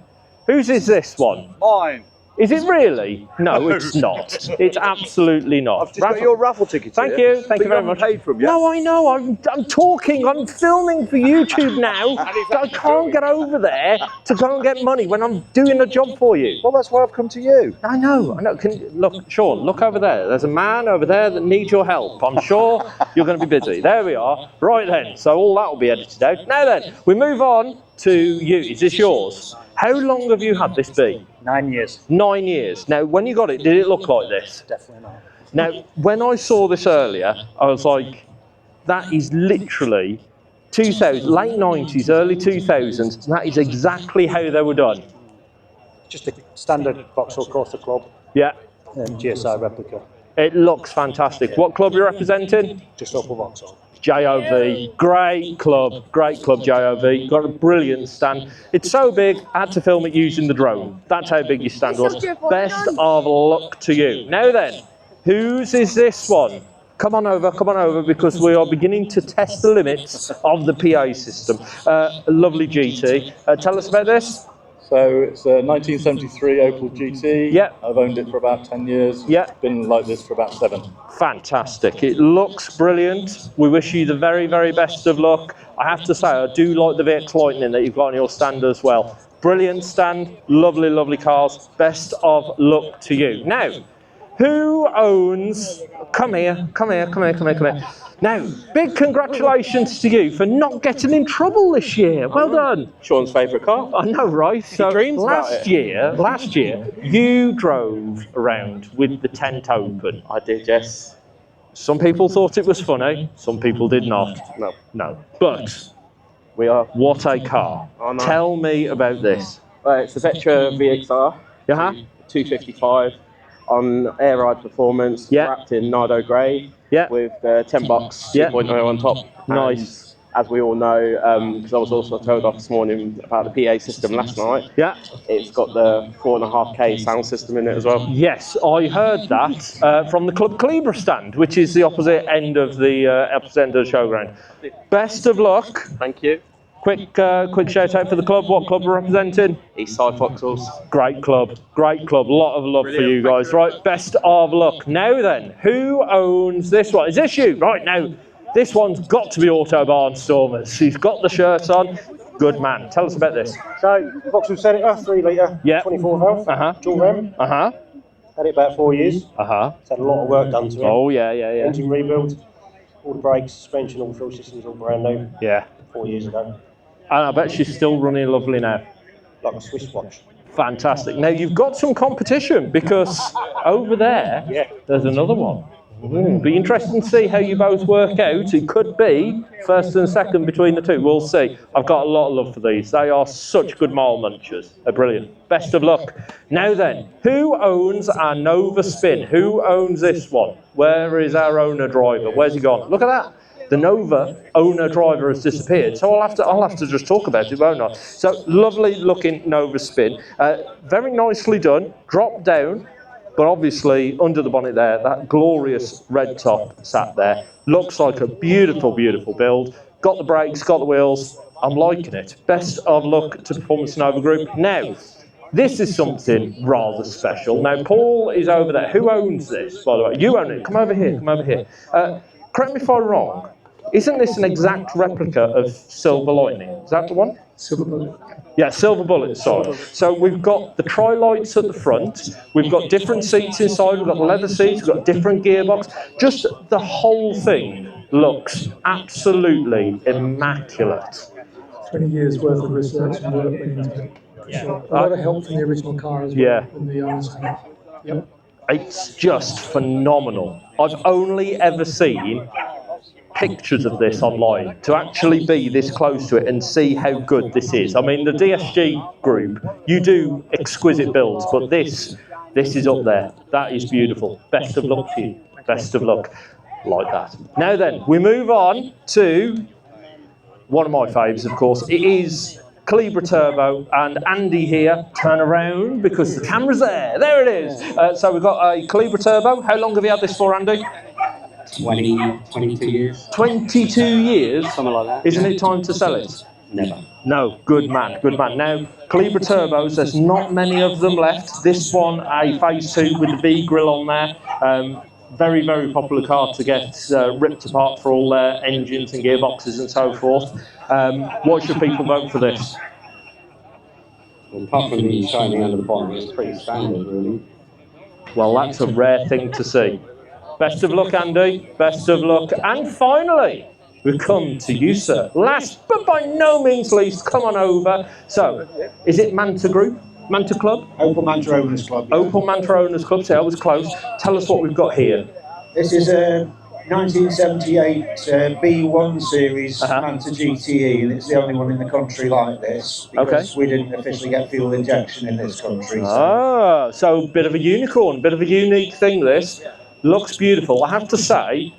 whose is this one? Mine. Is it really? No, it's not. It's absolutely not. I've just got your raffle ticket. Thank you. Thank you very much. Paid for them yet? No, I know. I'm talking. I'm filming for YouTube now. I can't get over there to go and get money when I'm doing a job for you. Well, that's why I've come to you. I know. Look, Sean, look over there. There's a man over there that needs your help. I'm sure you're going to be busy. There we are. Right then. So all that will be edited out. Now then, we move on to you. Is this yours? How long have you had this be? 9 years. 9 years. Now, when you got it, did it look like this? Definitely not. Now, when I saw this earlier, I was like, that is literally 2000, late 90s, early 2000s. That is exactly how they were done. Just a standard Vauxhall Corsa club. Yeah. GSI replica. It looks fantastic. What club are you representing? Just Opel Vauxhall. JOV, great club JOV, got a brilliant stand. It's so big, I had to film it using the drone. That's how big your stand was. Best of luck to you. Now then, whose is this one? Come on over, because we are beginning to test the limits of the PA system. Lovely GT. Tell us about this. So it's a 1973 Opel GT. Yeah. I've owned it for about 10 years. Yeah. It's been like this for about 7. Fantastic. It looks brilliant. We wish you the very, very best of luck. I have to say, I do like the VX Lightning that you've got on your stand as well. Brilliant stand. Lovely, lovely cars. Best of luck to you. Now, who owns... Come here. Now, big congratulations to you for not getting in trouble this year. Well done. Sean's favourite car. I know, right? So dreams about it. Last year, you drove around with the tent open. I did, yes. Some people thought it was funny. Some people did not. No. But what a car. Oh, no. Tell me about this. It's a Vectra VXR. 255 on air ride performance. Wrapped in Nardo grey. Yeah. With 10 bucks 2.0 on top. Nice. And as we all know, because I was also told off this morning about the PA system last night. Yeah. It's got the 4.5K sound system in it as well. Yes, I heard that from the Club Calibra stand, which is the opposite end of the showground. Best of luck. Thank you. Quick shout out for the club. What club we're representing? Eastside Vauxhalls. Great club. Lot of love for you guys. Right, best of luck. Now then, who owns this one? Is this you? Right, now, this one's got to be Auto Barnstormers. He's got the shirt on. Good man. Tell us about this. So, Vauxhall Senator, 3 litre, 24 valve, dual rem. Had it about 4 years. It's had a lot of work done to it. Oh, yeah. Engine rebuild, all the brakes, suspension, all fuel systems, all brand new. Yeah. 4 years ago. And I bet she's still running lovely now. Like a Swiss watch. Fantastic. Now, you've got some competition because over there, there's another one. Be interesting to see how you both work out. It could be first and second between the two. We'll see. I've got a lot of love for these. They are such good mile munchers. They're brilliant. Best of luck. Now then, who owns our Nova Spin? Who owns this one? Where is our owner driver? Where's he gone? Look at that. The Nova owner driver has disappeared, so I'll have to just talk about it, won't I? So lovely looking Nova Spin, very nicely done, drop down, but obviously under the bonnet there, that glorious red top sat there. Looks like a beautiful, beautiful build. Got the brakes, got the wheels. I'm liking it. Best of luck to Performance Nova Group. Now, This is something rather special. Now, Paul is over there. Who owns this, by the way? You own it. Come over here. Come over here. Correct me if I'm wrong. Isn't this an exact replica of Silver Lightning? Is that the one? Silver Bullet. Yeah, Silver Bullet, sorry. So we've got the tri-lights at the front, we've got different seats inside, we've got leather seats, we've got different gearbox. Just the whole thing looks absolutely immaculate. 20 years worth of research and work went into it. Sure. A lot of help from the original car as well. Yeah. From the owners. Yep. It's just phenomenal. I've only ever seen pictures of this online. To actually be this close to it and see how good this is. I mean, the DSG group, you do exquisite builds, but this is up there. That is beautiful. Best of luck to you. Best of luck. Like that. Now then, we move on to one of my faves, of course. It is Calibra Turbo, and Andy here, turn around because the camera's there. There it is. So we've got a Calibra Turbo. How long have you had this for, Andy? 22 years. 22 years? Something like that. Isn't it time to sell it? Never. No, good man, good man. Now, Calibra Turbos, there's not many of them left. This one, a Phase 2 with the V grille on there. Very, very popular car to get ripped apart for all their engines and gearboxes and so forth. What should people vote for this? Well, apart from the shiny under the bottom, it's pretty standard, really. Well, that's a rare thing to see. Best of luck, Andy. Best of luck. And finally, we come to you, sir. Last, but by no means least, come on over. So, is it Manta Group? Manta Club? Opel Manta Owners Club. Yeah. Opel Manta Owners Club, so I was close. Tell us what we've got here. This is a 1978 B1 series Manta GTE, and it's the only one in the country like this, because we didn't officially get fuel injection in this country. So a bit of a unicorn, bit of a unique thing this. Looks beautiful. I have to say,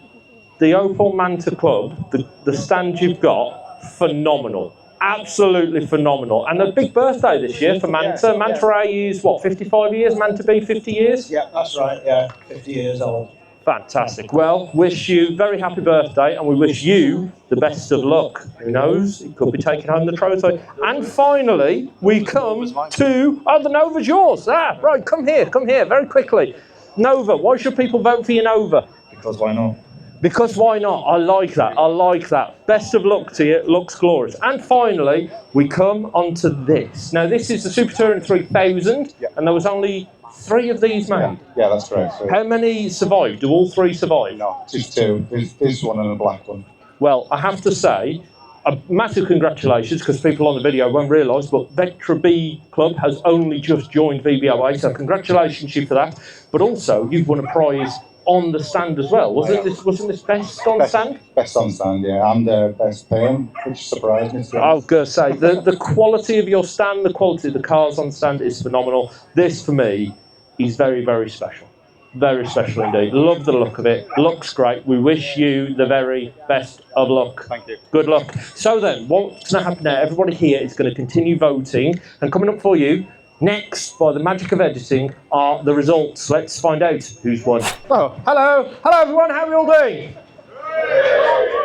the Opel Manta Club, the stand you've got, phenomenal. Absolutely phenomenal. And a big birthday this year for Manta. Manta A is, what, 55 years? Manta B, 50 years? Yeah, that's right, yeah. 50 years old. Fantastic. Well, wish you very happy birthday, and we wish you the best of luck. Who knows? You could be taking home the trophy. And finally, we come to... Oh, the Nova's yours. Right, come here, very quickly. Nova, why should people vote for your Nova? Because why not? Because why not? I like that. I like that. Best of luck to you. It looks glorious. And finally, we come onto this. Now, this is the Super Touring 3000, and there was only 3 of these made. Yeah, that's correct. So. How many survived? Do all 3 survive? No, just 2. This one and a black one. Well, I have to say, a massive congratulations, because people on the video won't realise, but Vectra B Club has only just joined VBOA, so congratulations to you for that. But also, you've won a prize on the stand as well. Wasn't this best on stand? Best on stand, yeah. And best paying, which surprised me. I was going to say, the quality of your stand, the quality of the cars on stand is phenomenal. This, for me, is very, very special. Very special indeed. Love the look of it. Looks great. We wish you the very best of luck. Thank you. Good luck. So then, what's going to happen now? Everybody here is going to continue voting. And coming up for you, next, by the magic of editing, are the results. Let's find out who's won. Oh, hello. Hello, everyone. How are we all doing?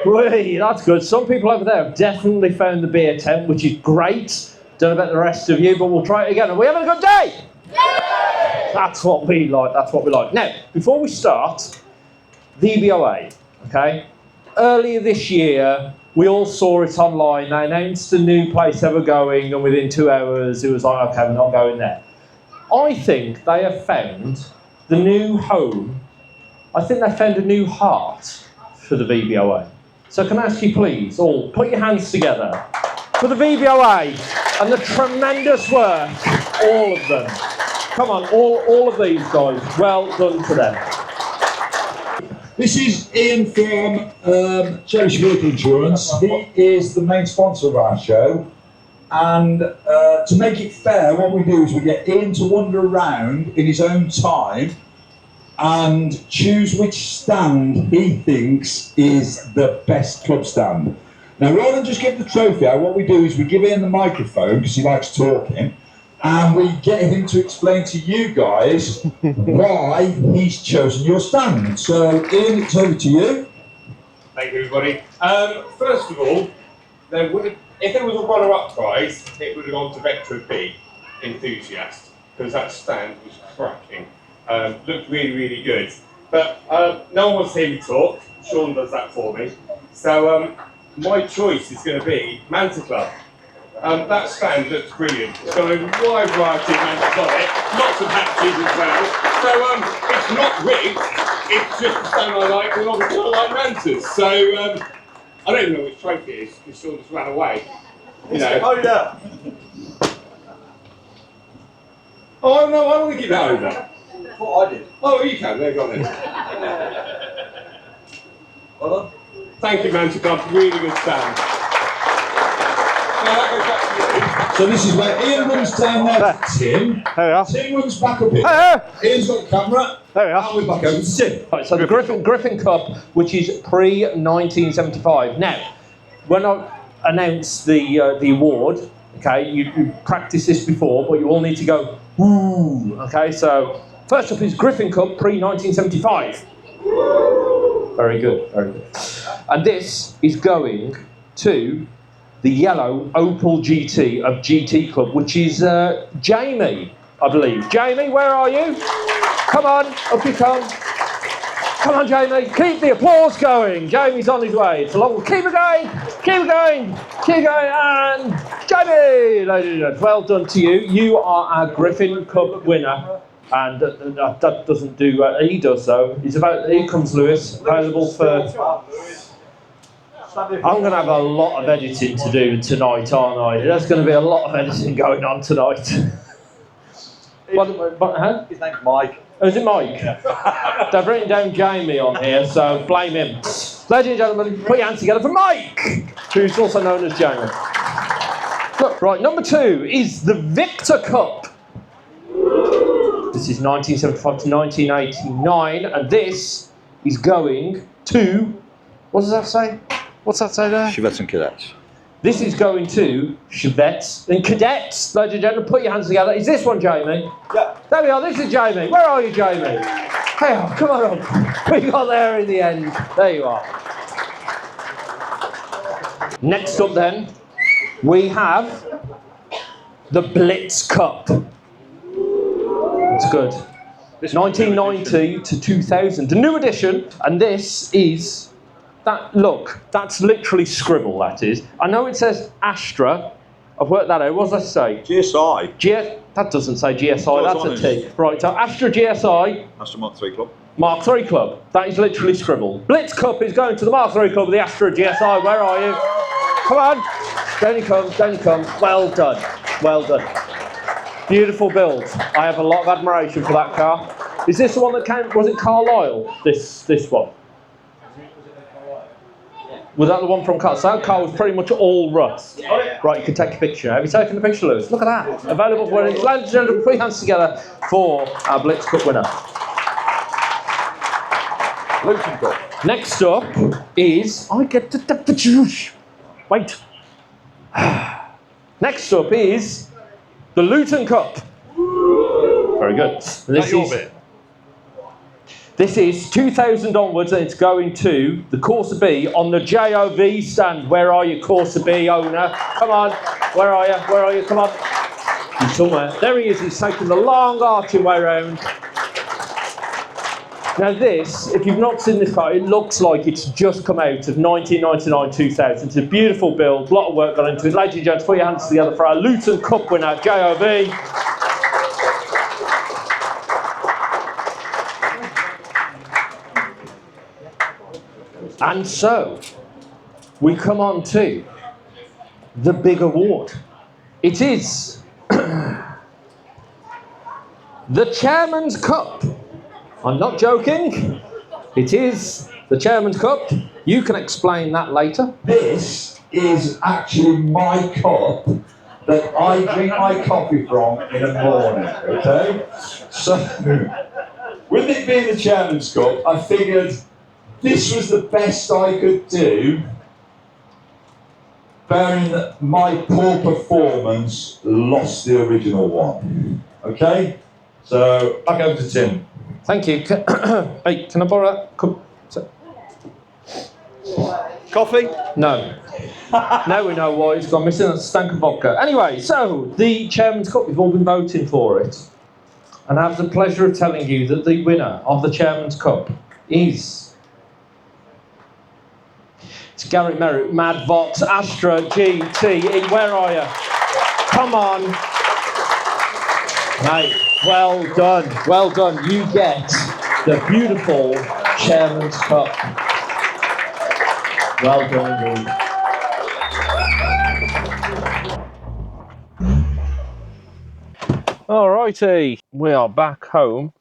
Whee, that's good. Some people over there have definitely found the beer tent, which is great. Don't know about the rest of you, but we'll try it again. Are we having a good day? That's what we like, that's what we like. Now, before we start, VBOA, okay? Earlier this year, we all saw it online. They announced a new place they were going, and within 2 hours, it was like, okay, we're not going there. I think they have found the new home. I think they found a new heart for the VBOA. So can I ask you, please, all put your hands together for the VBOA and the tremendous work, all of them. Come on, all of these guys, well done to them. This is Ian from Cherish Vehicle Insurance. He is the main sponsor of our show. And to make it fair, what we do is we get Ian to wander around in his own time and choose which stand he thinks is the best club stand. Now, rather than just give the trophy out, what we do is we give Ian the microphone, because he likes talking, and we get him to explain to you guys why he's chosen your stand. So, Ian, it's over to you. Thank you, everybody. First of all, if there was a runner-up prize, it would have gone to Vectra B. enthusiast, because that stand was cracking. Looked really, really good. But no one wants to hear me talk. Sean does that for me. So my choice is going to be Manta Club. That stand looks brilliant. It's got a wide variety of mantas on it, lots of patches as well. So it's not rigged, it's just a stand I like, and obviously I like mantas. So I don't even know which trophy it is, because Sean just ran away. You know. Oh yeah. Oh no, I want to give that over. I thought I did. Oh, you can, there, go on then. Well done. Thank you, Manta Club, really good stand. Now that goes back to you. So this is where Ian runs down there to Tim. There we are. Tim runs back up here. Ian's got the camera. There we are. And we're back over to Tim. Right, so the Griffin Cup, which is pre-1975. Now, when I announced the award, okay, you practiced this before, but you all need to go, ooh, okay, so first up is Griffin Cup pre-1975. Very good, very good. And this is going to the yellow Opel GT of GT Club, which is Jamie, I believe. Jamie, where are you? Come on, up you come. Come on, Jamie, keep the applause going. Jamie's on his way. It's a long, keep it going, keep it going, keep it going, and Jamie, ladies and gentlemen, well done to you. You are our Griffin Cup winner. And that doesn't do, he does though. Here comes Lewis, available for... I'm going to have a lot of editing to do tonight, aren't I? There's going to be a lot of editing going on tonight. His name's Mike. Oh, is it Mike? Yeah. They've written down Jamie on here, so blame him. Ladies and gentlemen, put your hands together for Mike, who's also known as Jamie. Look, right, number 2 is the Vectra Cup. This is 1975 to 1989, and this is going to, what does that say? What's that say there? Chevets and Cadets. This is going to Chevets and Cadets. Ladies and gentlemen, put your hands together. Is this one Jamie? Yeah. There we are, this is Jamie. Where are you, Jamie? Hey, oh, come on up. We got there in the end. There you are. Next up then, we have the Blitz Cup. It's good. 1990 to 2000. The new edition, and this is... That, look, that's literally scribble, that is. I know it says Astra. I've worked that out. What does that say? GSI. That doesn't say GSI, that's a T. Right, so Astra GSI. Astra Mark 3 Club. Mark 3 Club. That is literally scribble. Blitz Cup is going to the Mark 3 Club with the Astra GSI. Where are you? Come on. Down he comes, down he comes. Well done. Well done. Beautiful build. I have a lot of admiration for that car. Is this the one that came, was it Carlisle? This one? Was that the one from Carlton? So that car was pretty much all rust. Right, you can take a picture. Have you taken the picture, Lewis? Look at that. Available for winning. Ladies and gentlemen, put your hands together for our Blitz Cup winner. Luton Cup. Next up is... I get the... Wait. Next up is the Luton Cup. Very good. This is your bit. This is 2000 onwards, and it's going to the Corsa B on the JOV stand. Where are you, Corsa B owner? Come on. Where are you? Where are you? Come on. He's somewhere. There he is. He's taking the long arching way round. Now this, if you've not seen this car, it looks like it's just come out of 1999-2000. It's a beautiful build. A lot of work gone into it. Ladies and gents, put your hands together for our Luton Cup winner, JOV. And so, we come on to the big award. It is the Chairman's Cup. I'm not joking. It is the Chairman's Cup. You can explain that later. This is actually my cup that I drink my coffee from in the morning, okay? So, with it being the Chairman's Cup, I figured this was the best I could do, bearing that my poor performance lost the original one. Okay? So, back over to Tim. Thank you. Hey, can I borrow that? Coffee? No. Now we know why it's gone missing. That's stank of vodka. Anyway, so the Chairman's Cup, we've all been voting for it. And I have the pleasure of telling you that the winner of the Chairman's Cup is... It's Gary Merritt, Mad Vaux, Astra, GT. Where are you? Come on. Mate, well done. Well done. You get the beautiful Chairman's Cup. Well done, indeed. Alrighty, we are back home,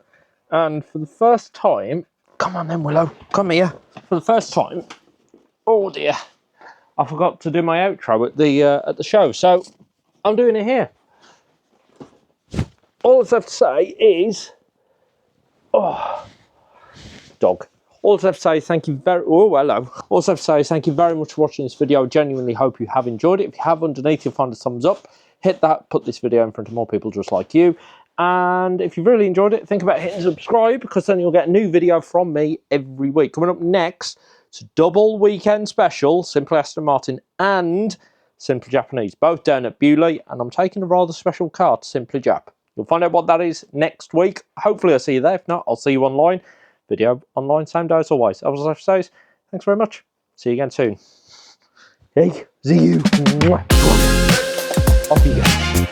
and for the first time, come on then Willow, come here. For the first time, oh dear, I forgot to do my outro at the show, so I'm doing it here. All I have to say is, oh, dog. All I have to say is thank you very, oh hello. All I have to say is thank you very much for watching this video. I genuinely hope you have enjoyed it. If you have, underneath you'll find a thumbs up. Hit that, put this video in front of more people just like you. And if you've really enjoyed it, think about hitting subscribe, because then you'll get a new video from me every week. Coming up next, it's a double weekend special, Simply Aston Martin and Simply Japanese, both down at Bewley, and I'm taking a rather special car to Simply Jap. You'll find out what that is next week. Hopefully I'll see you there. If not, I'll see you online. Video online, same day as always. As I say, thanks very much. See you again soon. Hey, see you. Off you go.